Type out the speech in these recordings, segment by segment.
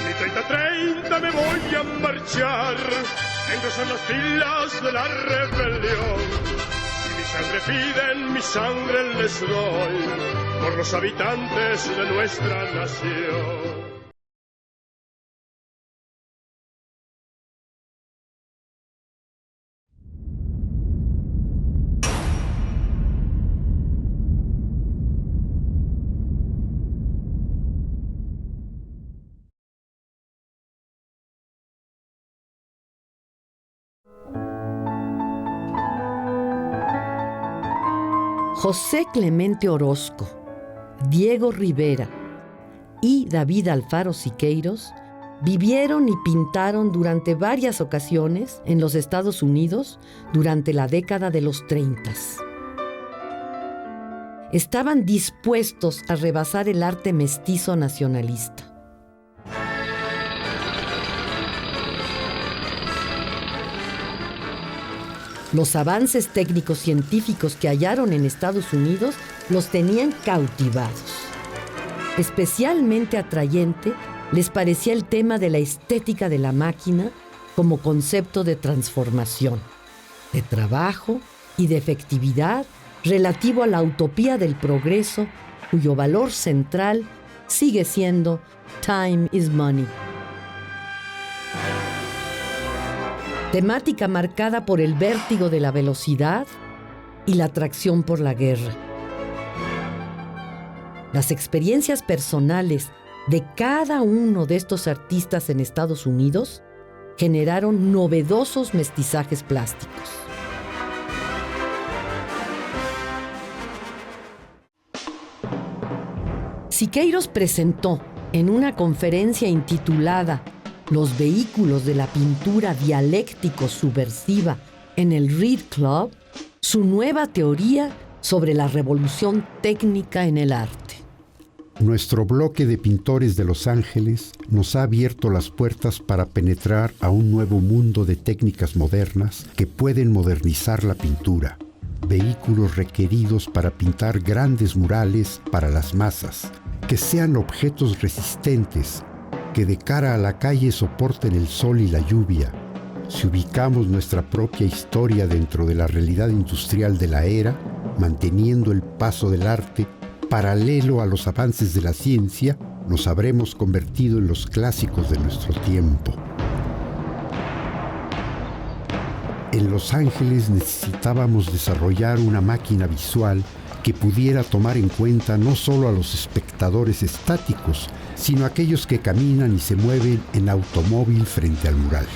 Mi 30-30 me voy a marchar, engrosar las filas de la rebelión. Si mi sangre piden, mi sangre les doy, por los habitantes de nuestra nación. José Clemente Orozco, Diego Rivera y David Alfaro Siqueiros vivieron y pintaron durante varias ocasiones en los Estados Unidos durante la década de los 30. Estaban dispuestos a rebasar el arte mestizo nacionalista. Los avances técnicos científicos que hallaron en Estados Unidos los tenían cautivados. Especialmente atrayente les parecía el tema de la estética de la máquina como concepto de transformación, de trabajo y de efectividad relativo a la utopía del progreso, cuyo valor central sigue siendo Time is Money. Temática marcada por el vértigo de la velocidad y la atracción por la guerra. Las experiencias personales de cada uno de estos artistas en Estados Unidos generaron novedosos mestizajes plásticos. Siqueiros presentó en una conferencia intitulada Los vehículos de la pintura dialéctico-subversiva en el Reed Club, su nueva teoría sobre la revolución técnica en el arte. Nuestro bloque de pintores de Los Ángeles nos ha abierto las puertas para penetrar a un nuevo mundo de técnicas modernas que pueden modernizar la pintura. Vehículos requeridos para pintar grandes murales para las masas, que sean objetos resistentes, que de cara a la calle soporten el sol y la lluvia. Si ubicamos nuestra propia historia dentro de la realidad industrial de la era, manteniendo el paso del arte paralelo a los avances de la ciencia, nos habremos convertido en los clásicos de nuestro tiempo. En Los Ángeles necesitábamos desarrollar una máquina visual que pudiera tomar en cuenta no solo a los espectadores estáticos, sino a aquellos que caminan y se mueven en automóvil frente al mural.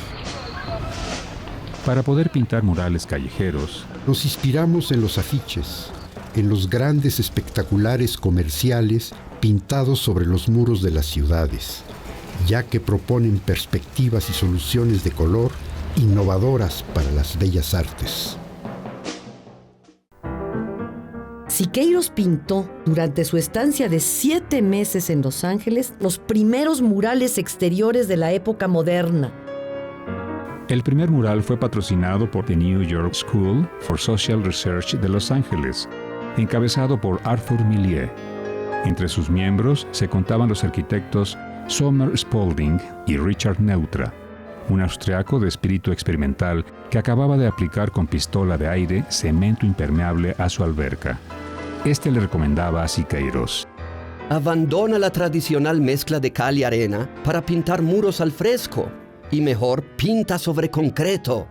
Para poder pintar murales callejeros, nos inspiramos en los afiches, en los grandes espectaculares comerciales pintados sobre los muros de las ciudades, ya que proponen perspectivas y soluciones de color innovadoras para las bellas artes. Siqueiros pintó, durante su estancia de 7 meses en Los Ángeles, los primeros murales exteriores de la época moderna. El primer mural fue patrocinado por The New York School for Social Research de Los Ángeles, encabezado por Arthur Millet. Entre sus miembros se contaban los arquitectos Sommer Spaulding y Richard Neutra, un austriaco de espíritu experimental que acababa de aplicar con pistola de aire cemento impermeable a su alberca. Este le recomendaba a Siqueiros: abandona la tradicional mezcla de cal y arena para pintar muros al fresco, y mejor pinta sobre concreto.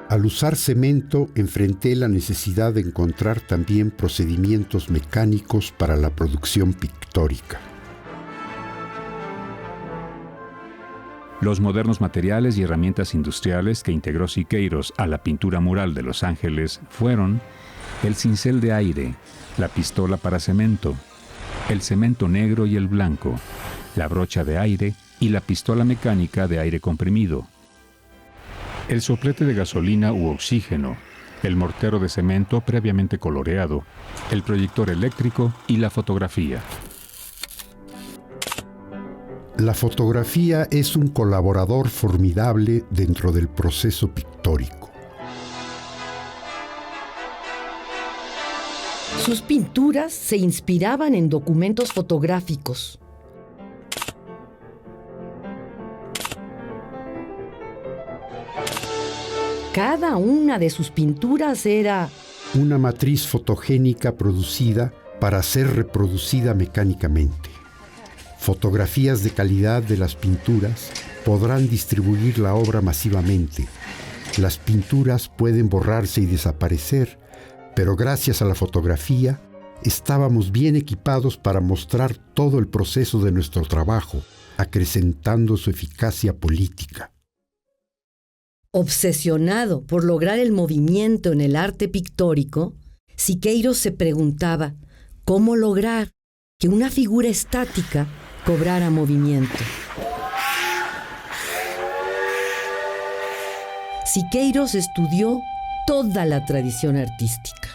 Al usar cemento, enfrenté la necesidad de encontrar también procedimientos mecánicos para la producción pictórica. Los modernos materiales y herramientas industriales que integró Siqueiros a la pintura mural de Los Ángeles fueron el cincel de aire, la pistola para cemento, el cemento negro y el blanco, la brocha de aire y la pistola mecánica de aire comprimido, el soplete de gasolina u oxígeno, el mortero de cemento previamente coloreado, el proyector eléctrico y la fotografía. La fotografía es un colaborador formidable dentro del proceso pictórico. Sus pinturas se inspiraban en documentos fotográficos. Cada una de sus pinturas era una matriz fotogénica producida para ser reproducida mecánicamente. Fotografías de calidad de las pinturas podrán distribuir la obra masivamente. Las pinturas pueden borrarse y desaparecer, pero gracias a la fotografía estábamos bien equipados para mostrar todo el proceso de nuestro trabajo, acrecentando su eficacia política. Obsesionado por lograr el movimiento en el arte pictórico, Siqueiros se preguntaba cómo lograr que una figura estática cobrara movimiento. Siqueiros estudió toda la tradición artística.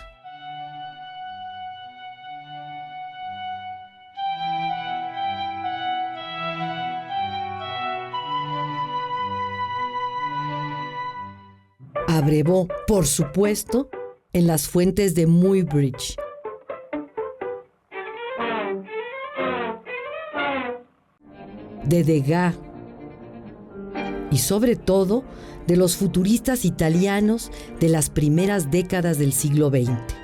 Abrevó, por supuesto, en las fuentes de Muybridge. De Degas y sobre todo de los futuristas italianos de las primeras décadas del siglo XX.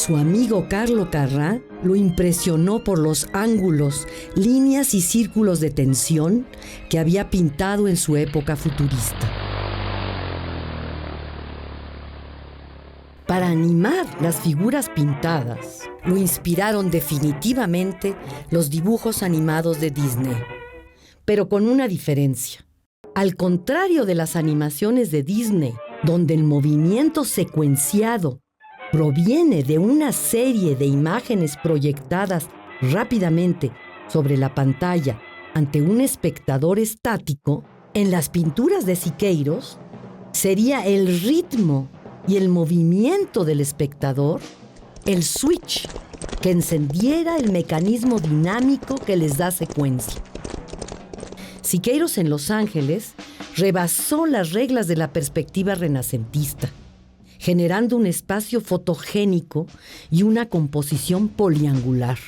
Su amigo Carlo Carrà lo impresionó por los ángulos, líneas y círculos de tensión que había pintado en su época futurista. Para animar las figuras pintadas, lo inspiraron definitivamente los dibujos animados de Disney, pero con una diferencia. Al contrario de las animaciones de Disney, donde el movimiento secuenciado proviene de una serie de imágenes proyectadas rápidamente sobre la pantalla ante un espectador estático, en las pinturas de Siqueiros sería el ritmo y el movimiento del espectador el switch que encendiera el mecanismo dinámico que les da secuencia. Siqueiros en Los Ángeles rebasó las reglas de la perspectiva renacentista, generando un espacio fotogénico y una composición poliangular.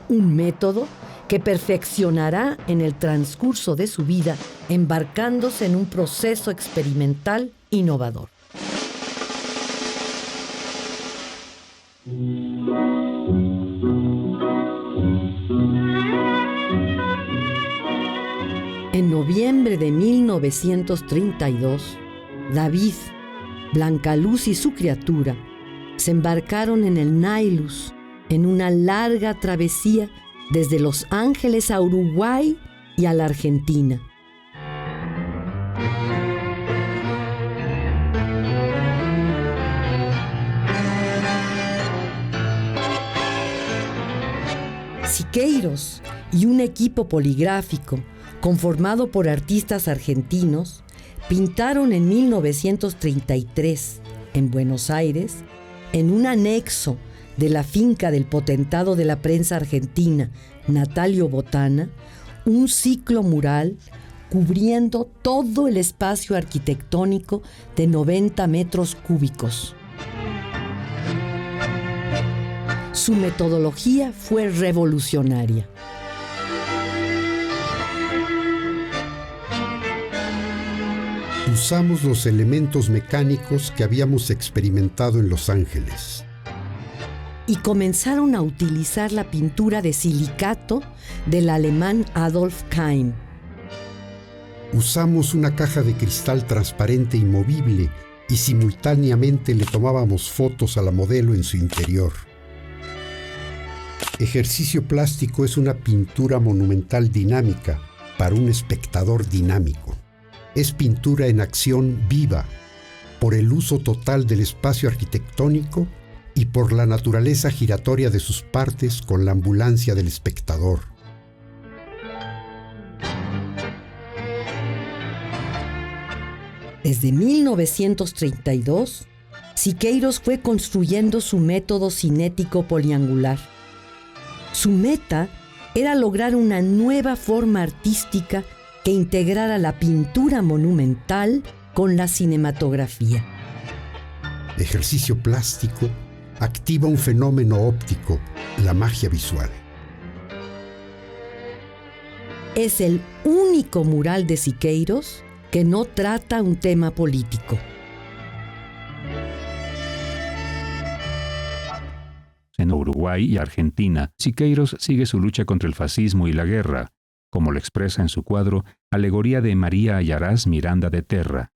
Un método que perfeccionará en el transcurso de su vida, embarcándose en un proceso experimental innovador. En noviembre de 1932, David, Blancaluz y su criatura se embarcaron en el Nailus en una larga travesía desde Los Ángeles a Uruguay y a la Argentina. Siqueiros y un equipo poligráfico conformado por artistas argentinos pintaron en 1933 en Buenos Aires, en un anexo de la finca del potentado de la prensa argentina, Natalio Botana, un ciclo mural cubriendo todo el espacio arquitectónico de 90 metros cúbicos. Su metodología fue revolucionaria. Usamos los elementos mecánicos que habíamos experimentado en Los Ángeles. Y comenzaron a utilizar la pintura de silicato del alemán Adolf Keim. Usamos una caja de cristal transparente y movible y simultáneamente le tomábamos fotos a la modelo en su interior. Ejercicio plástico es una pintura monumental dinámica para un espectador dinámico. Es pintura en acción viva, por el uso total del espacio arquitectónico y por la naturaleza giratoria de sus partes con la ambulancia del espectador. Desde 1932, Siqueiros fue construyendo su método cinético poliangular. Su meta era lograr una nueva forma artística que integrara la pintura monumental con la cinematografía. Ejercicio plástico activa un fenómeno óptico, la magia visual. Es el único mural de Siqueiros que no trata un tema político. En Uruguay y Argentina, Siqueiros sigue su lucha contra el fascismo y la guerra, como lo expresa en su cuadro Alegoría de María Ayaraz Miranda de Terra.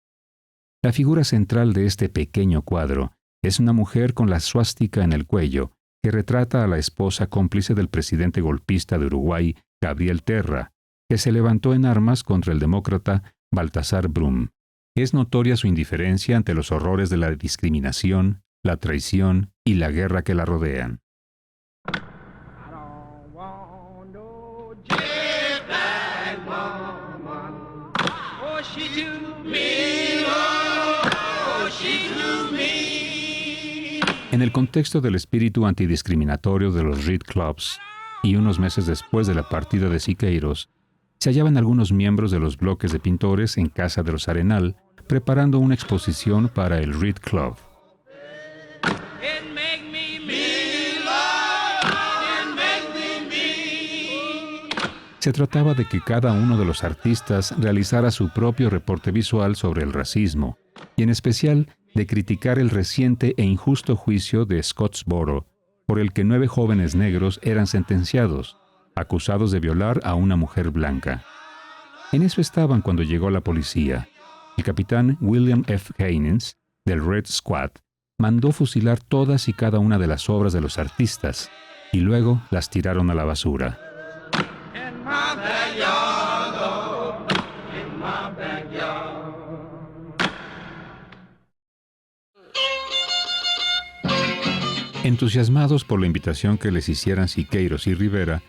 La figura central de este pequeño cuadro es una mujer con la suástica en el cuello, que retrata a la esposa cómplice del presidente golpista de Uruguay, Gabriel Terra, que se levantó en armas contra el demócrata Baltasar Brum. Es notoria su indiferencia ante los horrores de la discriminación, la traición y la guerra que la rodean. En el contexto del espíritu antidiscriminatorio de los Reed Clubs, y unos meses después de la partida de Siqueiros, se hallaban algunos miembros de los bloques de pintores en Casa de los Arenal, preparando una exposición para el Reed Club. Se trataba de que cada uno de los artistas realizara su propio reporte visual sobre el racismo, y en especial de criticar el reciente e injusto juicio de Scottsboro, por el que 9 jóvenes negros eran sentenciados, acusados de violar a una mujer blanca. En eso estaban cuando llegó la policía. El capitán William F. Haynes, del Red Squad, mandó fusilar todas y cada una de las obras de los artistas, y luego las tiraron a la basura. Entusiasmados por la invitación que les hicieran Siqueiros y Rivera,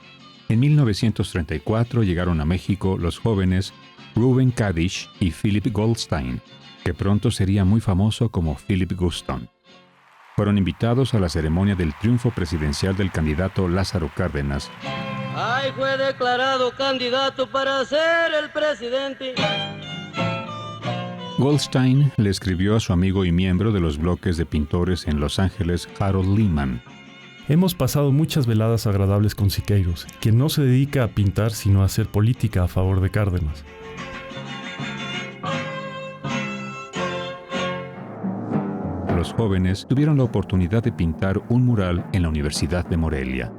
en 1934 llegaron a México los jóvenes Reuben Kadish y Philip Goldstein, que pronto sería muy famoso como Philip Guston. Fueron invitados a la ceremonia del triunfo presidencial del candidato Lázaro Cárdenas. ¡Ay, fue declarado candidato para ser el presidente! Goldstein le escribió a su amigo y miembro de los bloques de pintores en Los Ángeles, Harold Lehman. Hemos pasado muchas veladas agradables con Siqueiros, quien no se dedica a pintar sino a hacer política a favor de Cárdenas. Los jóvenes tuvieron la oportunidad de pintar un mural en la Universidad de Morelia.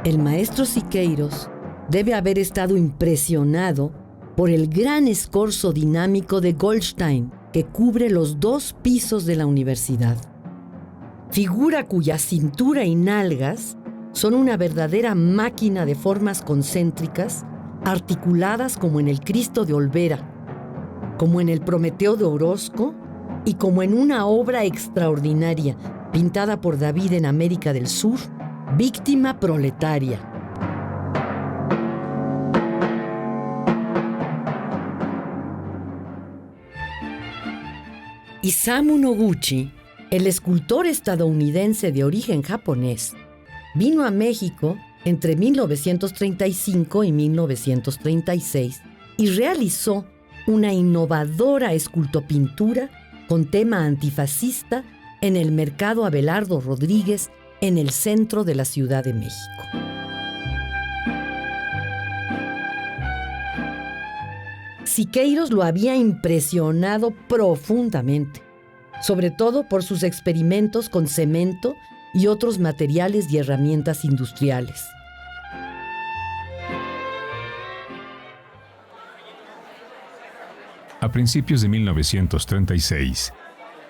El maestro Siqueiros debe haber estado impresionado por el gran escorzo dinámico de Goldstein que cubre los 2 pisos de la universidad. Figura cuya cintura y nalgas son una verdadera máquina de formas concéntricas articuladas como en el Cristo de Olvera, como en el Prometeo de Orozco y como en una obra extraordinaria pintada por David en América del Sur, Víctima proletaria. Isamu Noguchi, el escultor estadounidense de origen japonés, vino a México entre 1935 y 1936 y realizó una innovadora escultopintura con tema antifascista en el Mercado Abelardo Rodríguez, en el centro de la Ciudad de México. Siqueiros lo había impresionado profundamente, sobre todo por sus experimentos con cemento y otros materiales y herramientas industriales. A principios de 1936,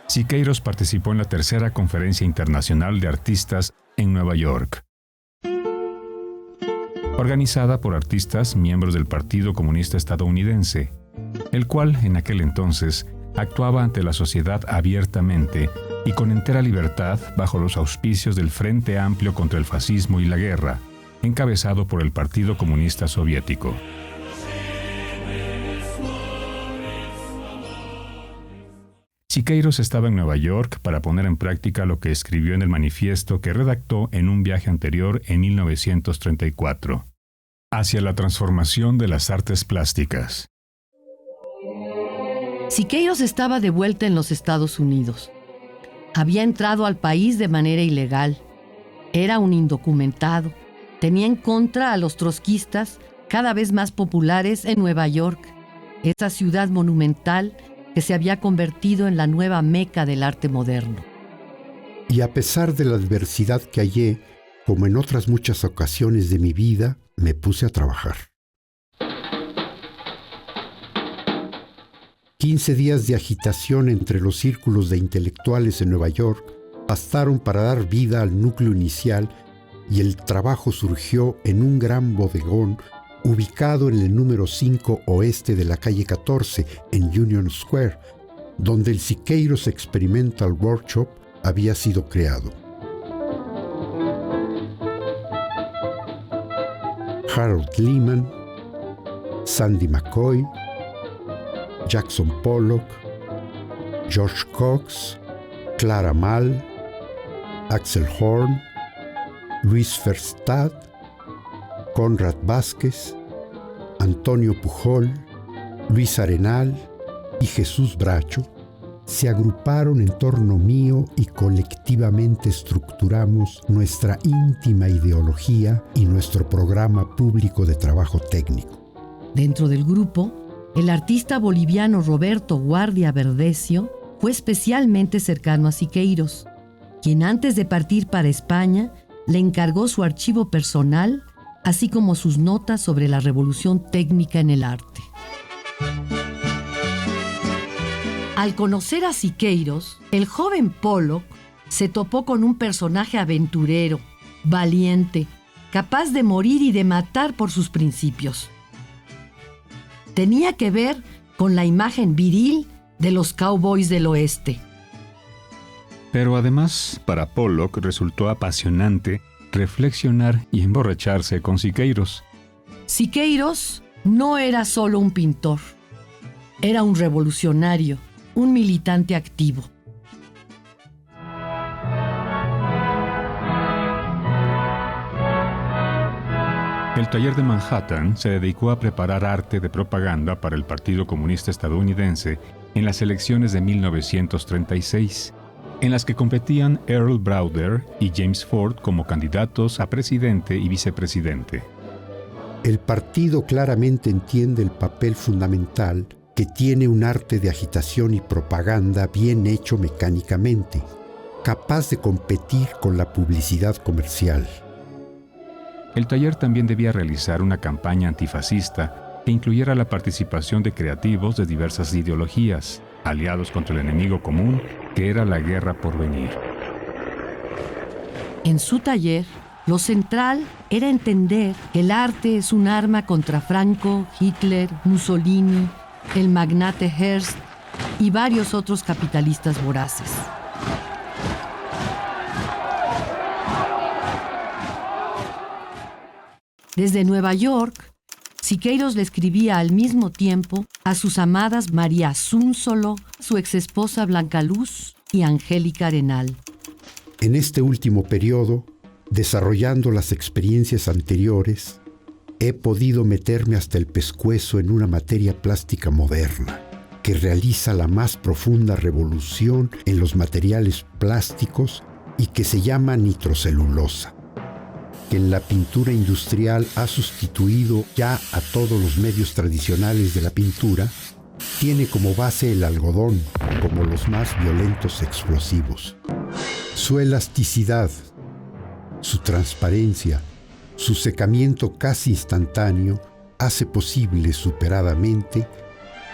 Siqueiros participó en la tercera Conferencia Internacional de Artistas en Nueva York, organizada por artistas miembros del Partido Comunista Estadounidense, el cual en aquel entonces actuaba ante la sociedad abiertamente y con entera libertad bajo los auspicios del Frente Amplio contra el Fascismo y la Guerra, encabezado por el Partido Comunista Soviético. Siqueiros estaba en Nueva York para poner en práctica lo que escribió en el manifiesto que redactó en un viaje anterior en 1934, hacia la transformación de las artes plásticas. Siqueiros estaba de vuelta en los Estados Unidos. Había entrado al país de manera ilegal. Era un indocumentado. Tenía en contra a los trotskistas, cada vez más populares en Nueva York, esa ciudad monumental que se había convertido en la nueva meca del arte moderno. Y a pesar de la adversidad que hallé, como en otras muchas ocasiones de mi vida, me puse a trabajar. 15 días de agitación entre los círculos de intelectuales en Nueva York bastaron para dar vida al núcleo inicial y el trabajo surgió en un gran bodegón ubicado en el número 5 oeste de la calle 14 en Union Square, donde el Siqueiros Experimental Workshop había sido creado. Harold Lehman, Sandy McCoy, Jackson Pollock, George Cox, Clara Mal, Axel Horn, Luis Verstadt, Conrad Vázquez, Antonio Pujol, Luis Arenal y Jesús Bracho se agruparon en torno mío y colectivamente estructuramos nuestra íntima ideología y nuestro programa público de trabajo técnico. Dentro del grupo, el artista boliviano Roberto Guardia Verdecio fue especialmente cercano a Siqueiros, quien antes de partir para España le encargó su archivo personal, así como sus notas sobre la revolución técnica en el arte. Al conocer a Siqueiros, el joven Pollock se topó con un personaje aventurero, valiente, capaz de morir y de matar por sus principios. Tenía que ver con la imagen viril de los cowboys del oeste. Pero además, para Pollock resultó apasionante reflexionar y emborracharse con Siqueiros. Siqueiros no era solo un pintor, era un revolucionario, un militante activo. El taller de Manhattan se dedicó a preparar arte de propaganda para el Partido Comunista Estadounidense en las elecciones de 1936, en las que competían Earl Browder y James Ford como candidatos a presidente y vicepresidente. El partido claramente entiende el papel fundamental que tiene un arte de agitación y propaganda bien hecho mecánicamente, capaz de competir con la publicidad comercial. El taller también debía realizar una campaña antifascista que incluyera la participación de creativos de diversas ideologías, aliados contra el enemigo común, que era la guerra por venir. En su taller, lo central era entender que el arte es un arma contra Franco, Hitler, Mussolini, el magnate Hearst y varios otros capitalistas voraces. Desde Nueva York, Siqueiros le escribía al mismo tiempo a sus amadas María Asúnzolo, su exesposa Blanca Luz y Angélica Arenal. En este último periodo, desarrollando las experiencias anteriores, he podido meterme hasta el pescuezo en una materia plástica moderna que realiza la más profunda revolución en los materiales plásticos y que se llama nitrocelulosa, que en la pintura industrial ha sustituido ya a todos los medios tradicionales de la pintura. Tiene como base el algodón, como los más violentos explosivos. Su elasticidad, su transparencia, su secamiento casi instantáneo hace posible superadamente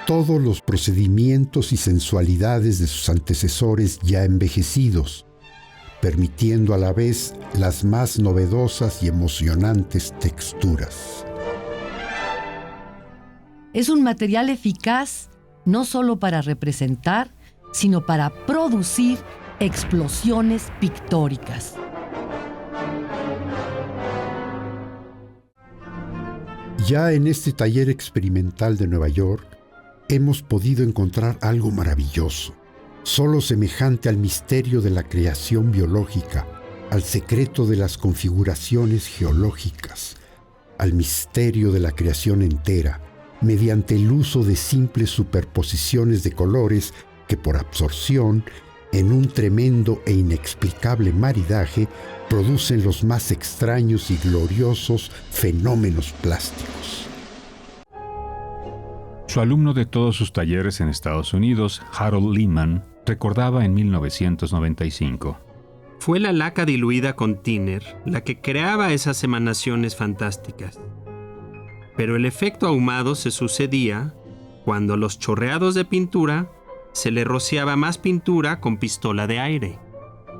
todos los procedimientos y sensualidades de sus antecesores ya envejecidos, permitiendo a la vez las más novedosas y emocionantes texturas. Es un material eficaz no solo para representar, sino para producir explosiones pictóricas. Ya en este taller experimental de Nueva York, hemos podido encontrar algo maravilloso, solo semejante al misterio de la creación biológica, al secreto de las configuraciones geológicas, al misterio de la creación entera, mediante el uso de simples superposiciones de colores que por absorción, en un tremendo e inexplicable maridaje, producen los más extraños y gloriosos fenómenos plásticos. Su alumno de todos sus talleres en Estados Unidos, Harold Lehman, recordaba en 1995. Fue la laca diluida con thinner la que creaba esas emanaciones fantásticas. Pero el efecto ahumado se sucedía cuando a los chorreados de pintura se le rociaba más pintura con pistola de aire.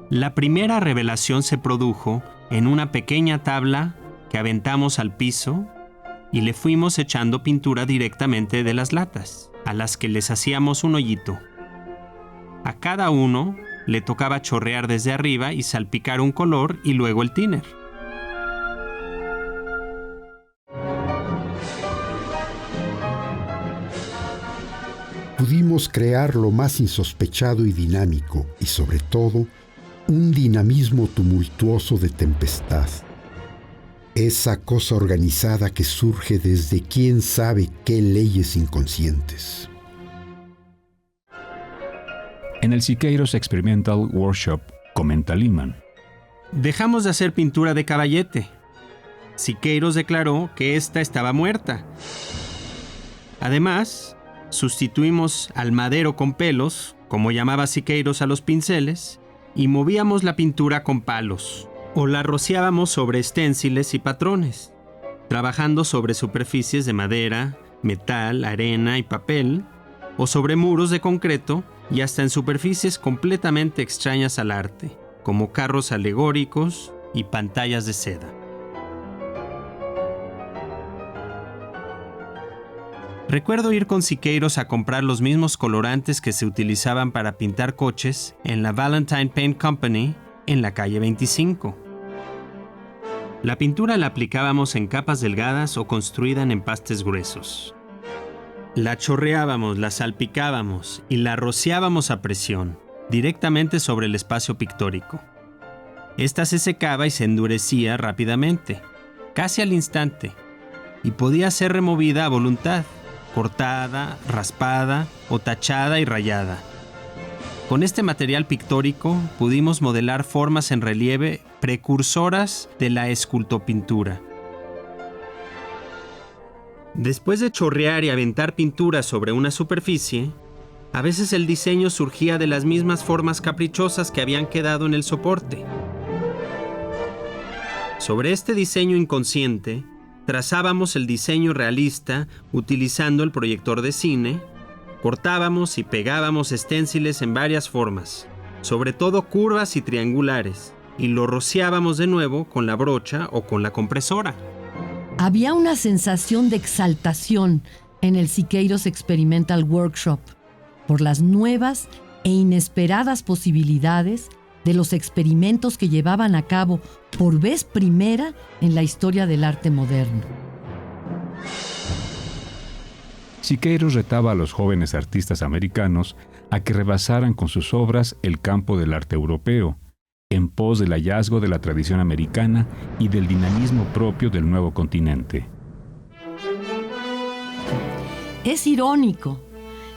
La primera revelación se produjo en una pequeña tabla que aventamos al piso y le fuimos echando pintura directamente de las latas, a las que les hacíamos un hoyito. A cada uno le tocaba chorrear desde arriba y salpicar un color y luego el thinner. Pudimos crear lo más insospechado y dinámico, y sobre todo, un dinamismo tumultuoso de tempestad. Esa cosa organizada que surge desde quién sabe qué leyes inconscientes. En el Siqueiros Experimental Workshop, comenta Lehman. Dejamos de hacer pintura de caballete. Siqueiros declaró que ésta estaba muerta. Además, sustituimos al madero con pelos, como llamaba Siqueiros a los pinceles, y movíamos la pintura con palos, o la rociábamos sobre esténciles y patrones, trabajando sobre superficies de madera, metal, arena y papel, o sobre muros de concreto y hasta en superficies completamente extrañas al arte, como carros alegóricos y pantallas de seda. Recuerdo ir con Siqueiros a comprar los mismos colorantes que se utilizaban para pintar coches en la Valentine Paint Company en la calle 25. La pintura la aplicábamos en capas delgadas o construida en empastes gruesos. La chorreábamos, la salpicábamos y la rociábamos a presión, directamente sobre el espacio pictórico. Esta se secaba y se endurecía rápidamente, casi al instante, y podía ser removida a voluntad, cortada, raspada o tachada y rayada. Con este material pictórico pudimos modelar formas en relieve precursoras de la escultopintura. Después de chorrear y aventar pintura sobre una superficie, a veces el diseño surgía de las mismas formas caprichosas que habían quedado en el soporte. Sobre este diseño inconsciente, trazábamos el diseño realista utilizando el proyector de cine, cortábamos y pegábamos esténciles en varias formas, sobre todo curvas y triangulares, y lo rociábamos de nuevo con la brocha o con la compresora. Había una sensación de exaltación en el Siqueiros Experimental Workshop por las nuevas e inesperadas posibilidades de los experimentos que llevaban a cabo por vez primera en la historia del arte moderno. Siqueiros retaba a los jóvenes artistas americanos a que rebasaran con sus obras el campo del arte europeo, en pos del hallazgo de la tradición americana y del dinamismo propio del nuevo continente. Es irónico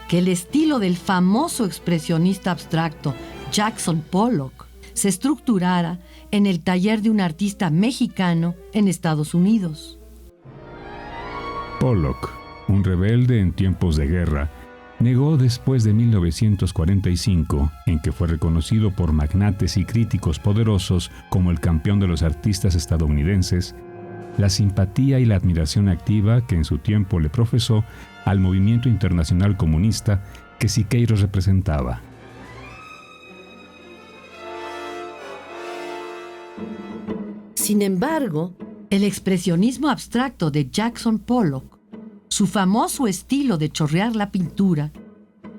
que el estilo del famoso expresionista abstracto Jackson Pollock se estructurara en el taller de un artista mexicano en Estados Unidos. Pollock, un rebelde en tiempos de guerra, negó después de 1945, en que fue reconocido por magnates y críticos poderosos como el campeón de los artistas estadounidenses, la simpatía y la admiración activa que en su tiempo le profesó al movimiento internacional comunista que Siqueiros representaba. Sin embargo, el expresionismo abstracto de Jackson Pollock, su famoso estilo de chorrear la pintura,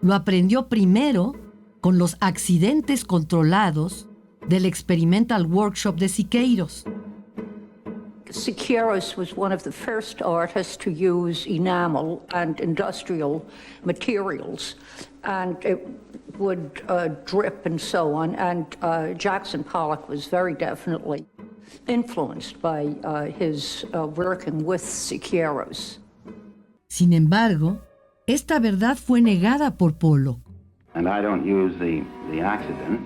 lo aprendió primero con los accidentes controlados del Experimental Workshop de Siqueiros. Siqueiros was one of the first artists to use enamel and industrial materials, and it would drip and so on, and Jackson Pollock was very definitely influenced by his working with Siqueiros. Sin embargo, esta verdad fue negada por Pollock. And I don't use the accident,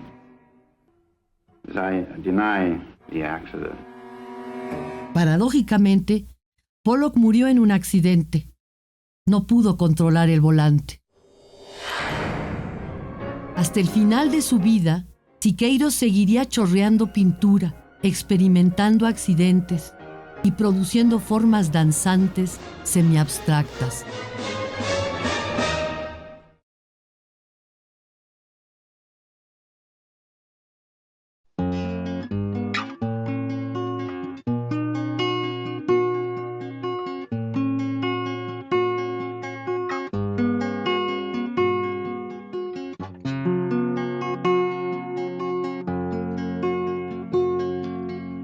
because I deny the accident. Paradójicamente, Pollock murió en un accidente. No pudo controlar el volante. Hasta el final de su vida, Siqueiros seguiría chorreando pintura, experimentando accidentes y produciendo formas danzantes semiabstractas.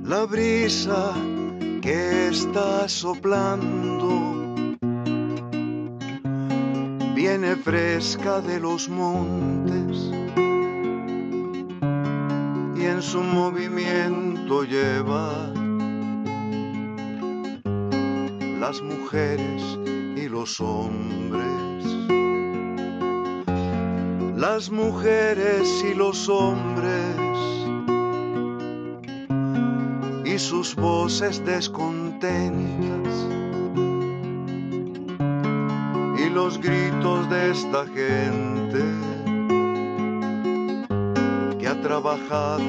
La brisa que está soplando viene fresca de los montes y en su movimiento lleva las mujeres y los hombres, las mujeres y los hombres y sus voces descontentas y los gritos de esta gente que ha trabajado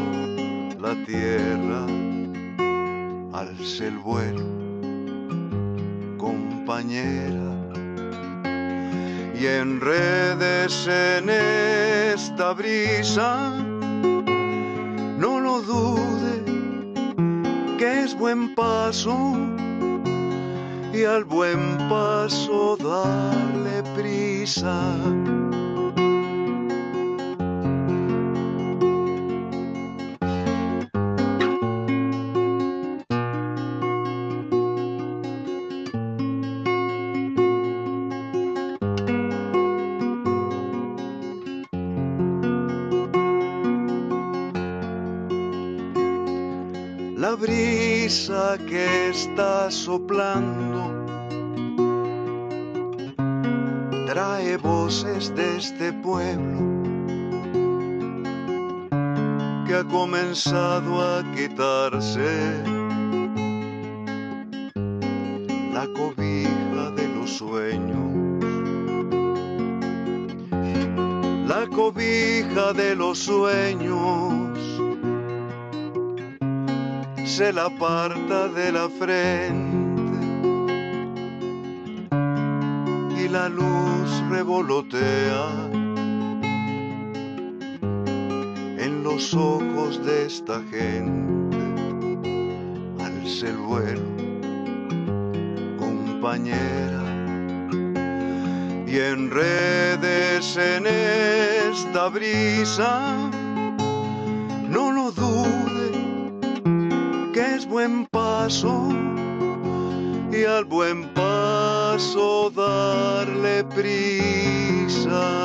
la tierra. Alce el vuelo, compañera, y enrédese en esta brisa. No lo dude, que es buen paso, y al buen paso darle prisa. La brisa que está soplando trae voces de este pueblo que ha comenzado a quitarse la cobija de los sueños, la cobija de los sueños. Se la aparta de la frente y la luz revolotea en los ojos de esta gente. Alce el vuelo, compañera, y enrédese en esta brisa. No lo dude, que es buen paso, y al buen paso darle prisa.